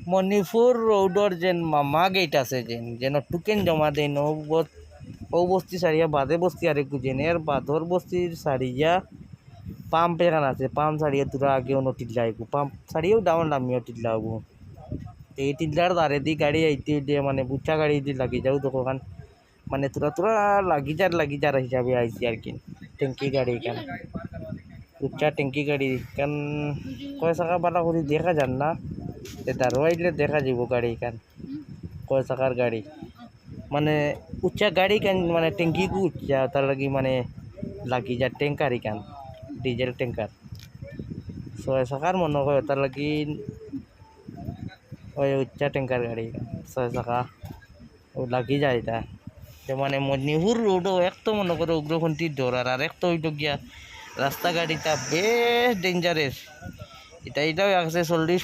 মণিপুর রোডর যেন মামা গেট আছে যেন টুকেন জমা দেন ও বস্তি সারিয়া বাদে বস্তি আরেক গুজেন এর বাদর বস্তির সারিয়া পাম্প এখান আছে পাম্প সারিয়ে তোরা আগেও টিল্লাইবো পাম্প সারিয়েও ডাউন নামিও টিল্লাবো এই টিল্লার দ্বারে দি গাড়ি আইতে দিয়ে মানে বুচ্চা গাড়ি দি লাগি যাও তো ওখান মানে তোরা তোরা লাগি যার হিসাবে আইসি আর কি ট্যাঙ্কি গাড়ি কেন উচ্চা ট্যাঙ্কি গাড়ি কেন কয় চাকা বালা করে দেখা যান না দারো আইলে দেখা যাব গাড়ি কেন কয় চাকার গাড়ি মানে উচ্চা গাড়ি কেন মানে ট্যাঙ্কি কু উচ্চা তার লাগি মানে লাগি যা ট্যাঙ্কারি কেন ডিজেল ট্যাঙ্কার ছয় চাকার মনে হয় তার লাগি ওই উচ্চা ট্যাঙ্কার গাড়ি ছয় চাকা ও লাগি যায় তা মানে মণিপুর রোডও এক তো মনে করো উগ্রপন্থীর ডরার আর এক তো হইল গিয়া রাস্তা গাড়িটা বেশ ডেঞ্জারেস এটাও আছে 40